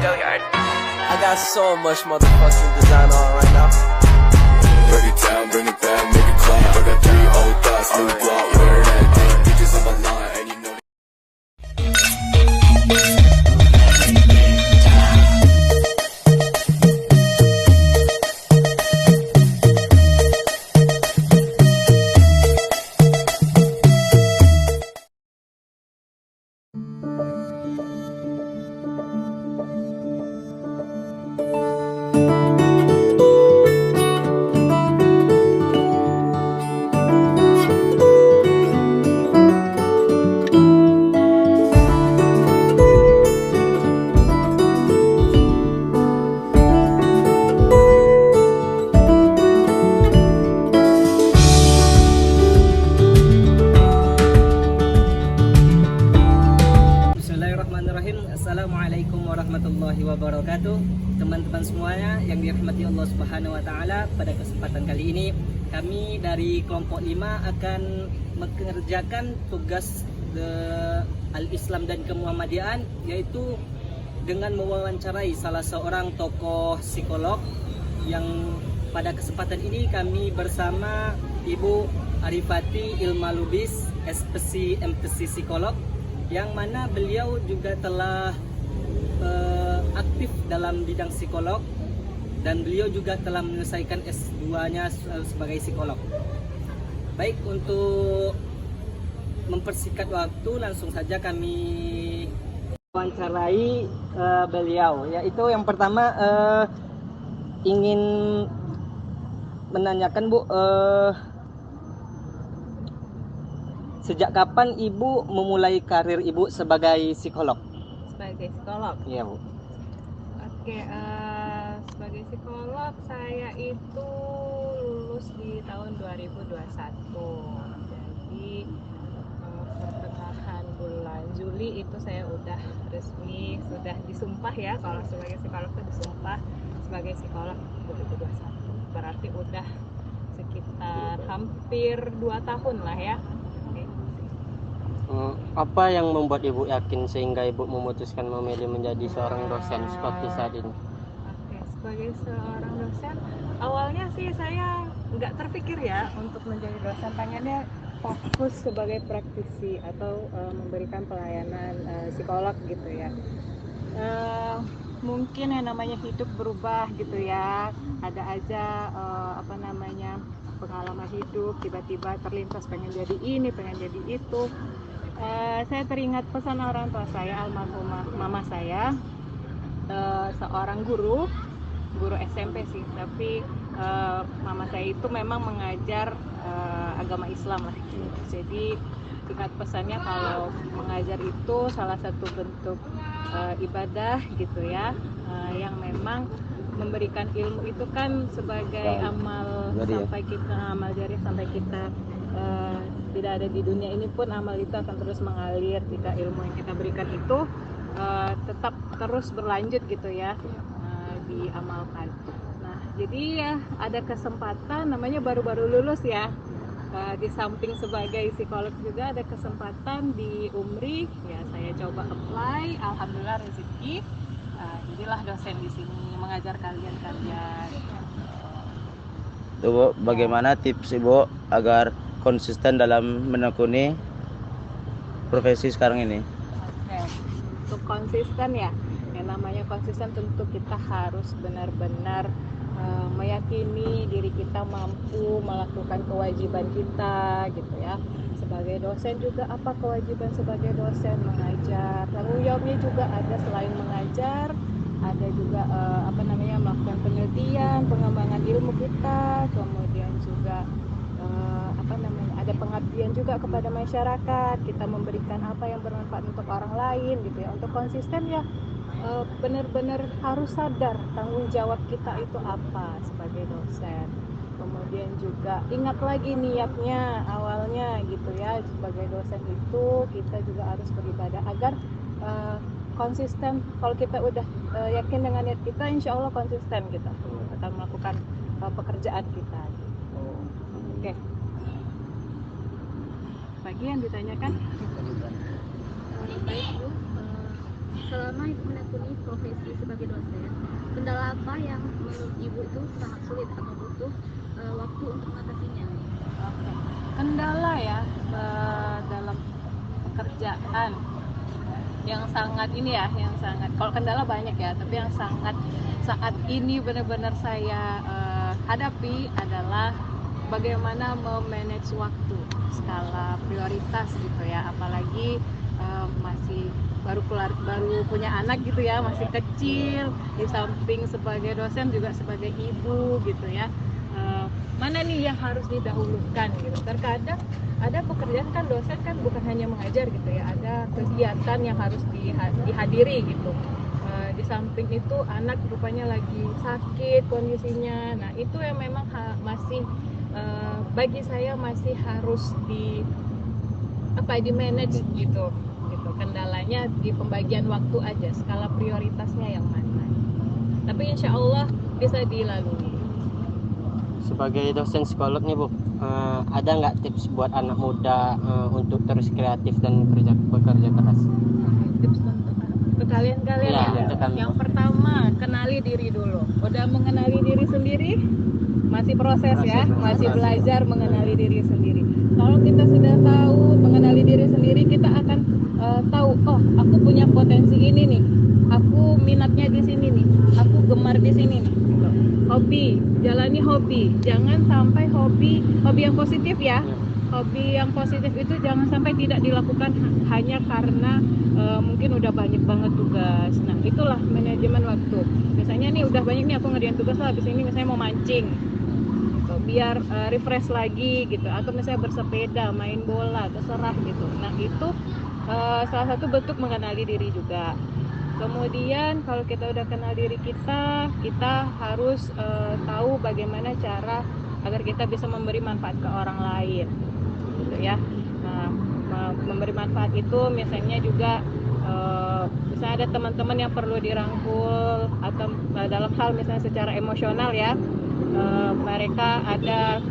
I got so much motherfucking design on right now. Break it down, bring it back, make it clap. I got 3 old thoughts, new block, where that thing. Bitches on my line, and you know. Bismillahirrahmanirrahim. Assalamualaikum warahmatullahi wabarakatuh. Teman-teman semuanya yang dirahmati Allah Subhanahu wa taala, pada kesempatan kali ini kami dari kelompok 5 akan mengerjakan tugas Al-Islam dan Kemuhammadiyaan, yaitu dengan mewawancarai salah seorang tokoh psikolog yang pada kesempatan ini kami bersama Ibu Arifati Ilma Lubis, SPC MPC Psikolog, yang mana beliau juga telah aktif dalam bidang psikolog dan beliau juga telah menyelesaikan S2-nya sebagai psikolog. Baik, untuk mempersingkat waktu langsung saja kami wawancarai beliau. Yaitu yang pertama ingin menanyakan Bu, sejak kapan Ibu memulai karir Ibu sebagai psikolog? Sebagai psikolog? Iya Bu. Oke, sebagai psikolog saya itu lulus di tahun 2021. Jadi pertengahan bulan Juli itu saya udah resmi, sudah disumpah ya, kalau sebagai psikolog itu disumpah sebagai psikolog 2021. Berarti udah sekitar hampir 2 tahun lah ya. Apa yang membuat Ibu yakin sehingga Ibu memutuskan memilih menjadi seorang dosen seperti saat ini? Oke, sebagai seorang dosen, awalnya sih saya nggak terpikir ya untuk menjadi dosen, pengennya fokus sebagai praktisi atau memberikan pelayanan psikolog gitu ya. Mungkin yang namanya hidup berubah gitu ya, ada aja pengalaman hidup, tiba-tiba terlintas pengen jadi ini, pengen jadi itu. Saya teringat pesan orang tua saya, almarhumah mama saya, seorang guru SMP sih, tapi mama saya itu memang mengajar agama Islam lah. Jadi ingat pesannya kalau mengajar itu salah satu bentuk ibadah gitu ya, yang memang memberikan ilmu itu kan sebagai amal jariah sampai kita tidak ada di dunia ini pun, amal itu akan terus mengalir jika ilmu yang kita berikan itu tetap terus berlanjut gitu ya, diamalkan. Nah, jadi ya ada kesempatan, namanya baru-baru lulus ya, di samping sebagai psikolog juga ada kesempatan di UMRI ya, saya coba apply, alhamdulillah rezeki, jadilah dosen di sini mengajar kalian-kalian. Bu, bagaimana tips Ibu agar konsisten dalam menekuni profesi sekarang ini? Oke, untuk konsisten ya, yang namanya konsisten tentu kita harus benar-benar meyakini diri kita mampu melakukan kewajiban kita gitu ya. Sebagai dosen juga apa kewajiban sebagai dosen? Mengajar. Tanggung jawabnya juga ada, selain mengajar ada juga melakukan penelitian, pengembangan ilmu kita, kemudian juga ada pengabdian juga kepada masyarakat, kita memberikan apa yang bermanfaat untuk orang lain gitu ya. Untuk konsisten ya benar-benar harus sadar tanggung jawab kita itu apa sebagai dosen. Kemudian juga ingat lagi niatnya awalnya gitu ya, sebagai dosen itu kita juga harus beribadah agar konsisten. Kalau kita udah yakin dengan niat kita, insya Allah konsisten kita akan melakukan pekerjaan kita gitu. Oke. Lagi yang ditanyakan? Baik Bu, selama Ibu menekuni menekuni profesi sebagai dosen, kendala apa yang menurut Ibu itu sangat sulit atau butuh waktu untuk mengatasinya? Oke. Kendala ya dalam pekerjaan yang sangat ini ya, yang sangat, kalau kendala banyak ya, tapi yang sangat saat ini benar-benar saya hadapi adalah bagaimana memanage waktu, skala prioritas gitu ya, apalagi masih baru punya anak gitu ya, masih kecil, di samping sebagai dosen juga sebagai ibu gitu ya. Mana nih yang harus didahulukan gitu. Terkadang ada pekerjaan kan, dosen kan bukan hanya mengajar gitu ya, ada kegiatan yang harus dihadiri gitu. Di samping itu anak rupanya lagi sakit kondisinya, nah itu yang memang masih bagi saya masih harus di manage gitu. Kendalanya di pembagian waktu aja, skala prioritasnya yang mana. Tapi insya Allah bisa dilalui. Sebagai dosen psikolog nih Bu, ada nggak tips buat anak muda untuk terus kreatif dan bekerja keras? Tips untuk kalian-kalian Ya, ya. untuk kami. Yang pertama, kenali diri dulu. Udah mengenali diri sendiri, masih proses ya, masih belajar mengenali diri sendiri. Kalau kita sudah tahu mengenali diri sendiri, kita akan tahu, oh aku punya potensi ini nih, aku minatnya di sini nih, aku gemar di sini nih. Gitu. Hobi, jalani hobi, jangan sampai hobi yang positif ya. Hobi yang positif itu jangan sampai tidak dilakukan hanya karena mungkin udah banyak banget tugas. Nah itulah manajemen waktu. Misalnya nih udah banyak nih aku ngerjain tugas lah, habis ini misalnya mau mancing gitu, biar refresh lagi gitu, atau misalnya bersepeda, main bola, terserah gitu. Nah itu salah satu bentuk mengenali diri juga. Kemudian kalau kita udah kenal diri kita harus tahu bagaimana cara agar kita bisa memberi manfaat ke orang lain gitu ya. Nah, memberi manfaat itu misalnya juga misalnya ada teman-teman yang perlu dirangkul, atau dalam hal misalnya secara emosional ya, mereka ada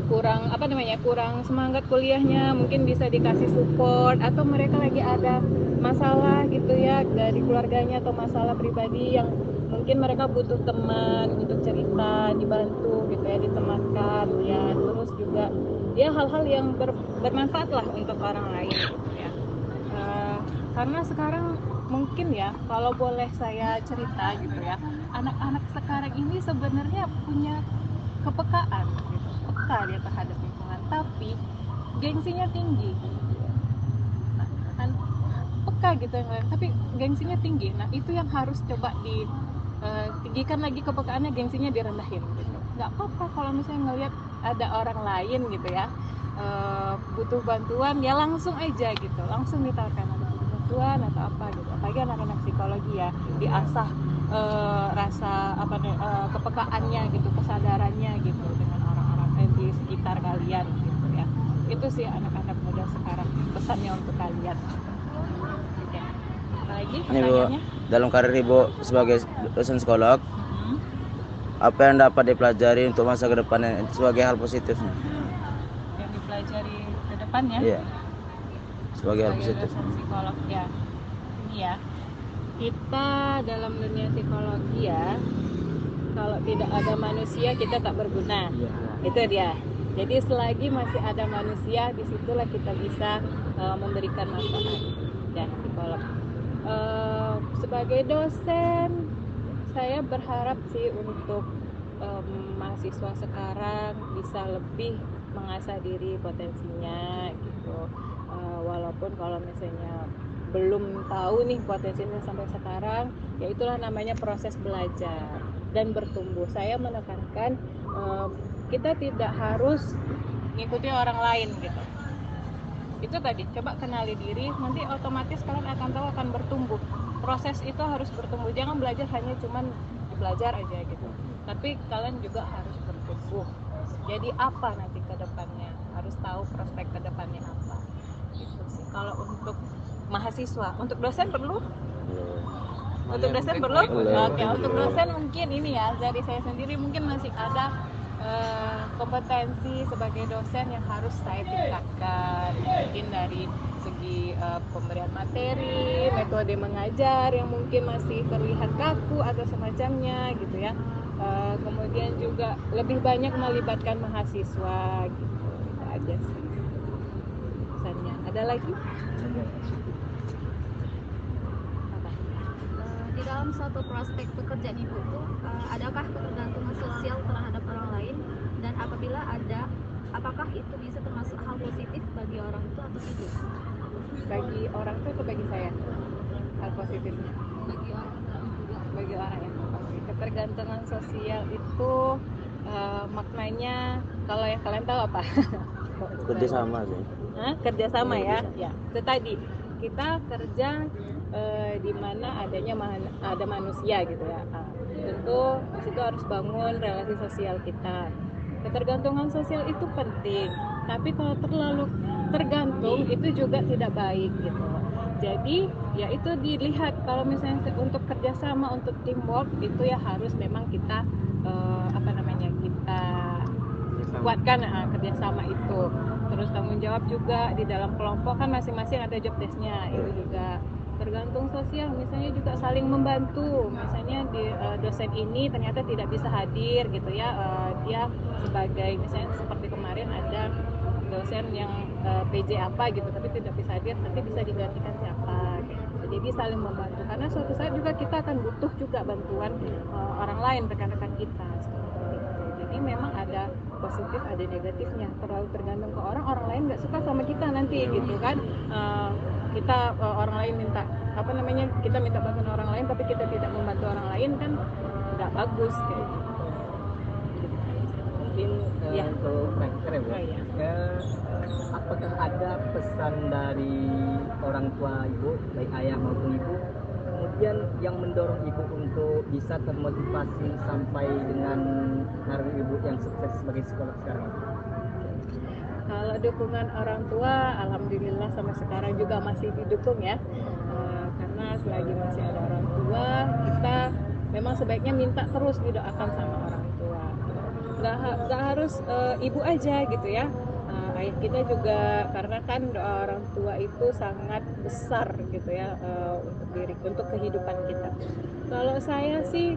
kurang semangat kuliahnya, mungkin bisa dikasih support, atau mereka lagi ada masalah gitu ya dari keluarganya atau masalah pribadi yang mungkin mereka butuh teman untuk cerita, dibantu gitu ya, ditemankan ya, terus juga ya hal-hal yang bermanfaat lah untuk orang lain gitu ya. Karena sekarang mungkin ya, kalau boleh saya cerita gitu ya, anak-anak sekarang ini sebenarnya punya kepekaan gitu, peka dia terhadap lingkungan, tapi gengsinya tinggi. Nah, peka gitu yang lain, tapi gengsinya tinggi. Nah itu yang harus coba ditinggikan lagi kepekaannya, gengsinya direndahin gitu. Nggak apa-apa kalau misalnya ngelihat ada orang lain gitu ya butuh bantuan, ya langsung aja gitu, langsung ditawarkan ada bantuan atau apa gitu. Apalagi anak-anak psikologi ya, diasah rasa kepekaannya gitu, kesadarannya gitu dengan orang-orang di sekitar kalian gitu ya. Itu sih anak-anak muda sekarang pesannya untuk kalian. Oke. Apalagi pertanyaannya? Dalam karir Ibu sebagai dosen psikolog, apa yang dapat dipelajari untuk masa ke depannya sebagai hal positifnya? Yang dipelajari ke depannya? Iya. Sebagai hal positif. Dosen psikolog ya. Ini ya. Kita dalam dunia psikologi ya, kalau tidak ada manusia kita tak berguna. Itu dia. Jadi selagi masih ada manusia, disitulah kita bisa memberikan manfaat ya, psikolog. Sebagai dosen, saya berharap sih untuk mahasiswa sekarang bisa lebih mengasah diri potensinya gitu. Walaupun kalau misalnya belum tahu nih potensinya sampai sekarang, ya itulah namanya proses belajar dan bertumbuh. Saya menekankan kita tidak harus ngikuti orang lain gitu. Itu tadi, coba kenali diri, nanti otomatis kalian akan tahu, akan bertumbuh. Proses itu harus bertumbuh, jangan belajar hanya cuman belajar aja gitu, tapi kalian juga harus bertumbuh. Jadi apa nanti ke depannya, harus tahu prospek ke depannya apa gitu sih. Kalau untuk mahasiswa, untuk dosen perlu? Untuk dosen perlu? Oke, untuk dosen mungkin ini ya, dari saya sendiri mungkin masih ada kompetensi sebagai dosen yang harus saya tingkatkan, mungkin dari segi pemberian materi, metode mengajar yang mungkin masih terlihat kaku atau semacamnya gitu ya. Kemudian juga lebih banyak melibatkan mahasiswa gitu, itu aja sih pesannya. Ada lagi? Apa? Di dalam suatu prospek pekerjaan ibu itu adakah ketergantungan sosial terhadap orang lain, dan apabila ada, apakah itu bisa termasuk hal positif bagi orang itu atau tidak? Bagi orang tua atau bagi saya? Hal positifnya? Bagi orang juga. Bagi orang ya. Oke. Ketergantungan sosial itu maknanya, kalau yang kalian tahu apa? Kerjasama sih. Hah? Kerjasama ya? Ya, itu tadi kita kerja di mana ada manusia gitu ya. Tentu di situ harus bangun relasi sosial kita. Ketergantungan sosial itu penting, tapi kalau terlalu tergantung itu juga tidak baik gitu. Jadi ya itu dilihat, kalau misalnya untuk kerjasama, untuk teamwork itu ya harus memang kita kita kuatkan kerjasama itu. Terus tanggung jawab juga di dalam kelompok kan masing-masing ada job desk-nya, itu juga. Tergantung sosial, misalnya juga saling membantu. Misalnya di dosen ini ternyata tidak bisa hadir gitu ya, dia sebagai misalnya seperti kemarin ada dosen yang PJ apa gitu tapi tidak bisa hadir, nanti bisa digantikan siapa gitu. Jadi saling membantu, karena suatu saat juga kita akan butuh juga bantuan orang lain, rekan-rekan kita seperti itu. Jadi memang ada positif ada negatifnya. Terlalu tergantung ke orang lain nggak suka sama kita nanti gitu kan. Kita orang lain minta kita minta bantuan orang lain tapi kita tidak membantu orang lain kan nggak bagus kayak gitu. Mungkin Ya. untuk terakhir ya Bu, Oh, iya. apakah ada pesan dari orang tua ibu, baik ayah maupun ibu, kemudian yang mendorong ibu untuk bisa termotivasi sampai dengan hari ibu yang sukses sebagai psikolog sekarang? Kalau dukungan orang tua, alhamdulillah sampai sekarang juga masih didukung ya. Karena selagi masih ada orang tua, kita memang sebaiknya minta terus didoakan sama orang tua. Gak harus ibu aja gitu ya. Ayah kita juga, karena kan doa orang tua itu sangat besar gitu ya untuk kehidupan kita. Kalau saya sih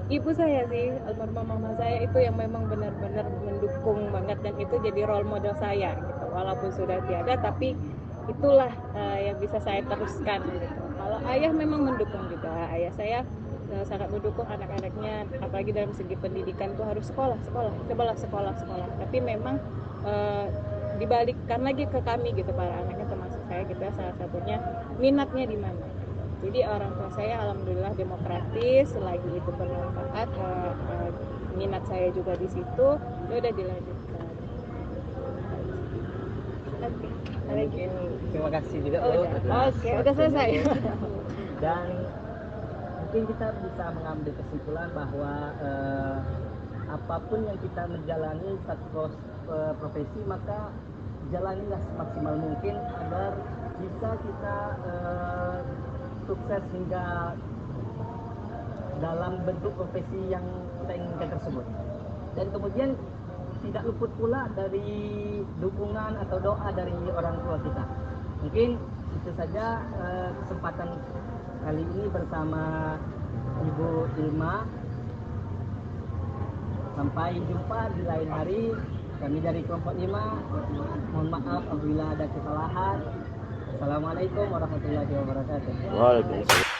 ibu saya sih, almarhumah mama saya itu yang memang benar-benar mendukung banget, dan itu jadi role model saya gitu. Walaupun sudah tiada, tapi itulah yang bisa saya teruskan gitu. Kalau ayah memang mendukung juga. Ayah saya sangat mendukung anak-anaknya, apalagi dalam segi pendidikan tuh harus sekolah. Tapi memang dibalikkan lagi ke kami gitu, para anaknya termasuk saya gitu ya, salah satunya minatnya di mana. Jadi orang tua saya alhamdulillah demokratis, selagi itu bermanfaat, minat saya juga di situ, ya udah dilanjutkan. Oke, Mungkin terima kasih juga Oh, Bu, udah. atas Oke, udah waktunya, selesai. Bu. Dan mungkin kita bisa mengambil kesimpulan bahwa apapun yang kita menjalani satu profesi, maka jalanilah semaksimal mungkin agar bisa kita sukses hingga dalam bentuk profesi yang kita inginkan tersebut. Dan kemudian tidak luput pula dari dukungan atau doa dari orang tua kita. Mungkin itu saja kesempatan kali ini bersama Ibu Ilma. Sampai jumpa di lain hari. Kami dari kelompok 5 mohon maaf apabila ada kesalahan. Assalamualaikum warahmatullahi wabarakatuh. Waalaikumsalam.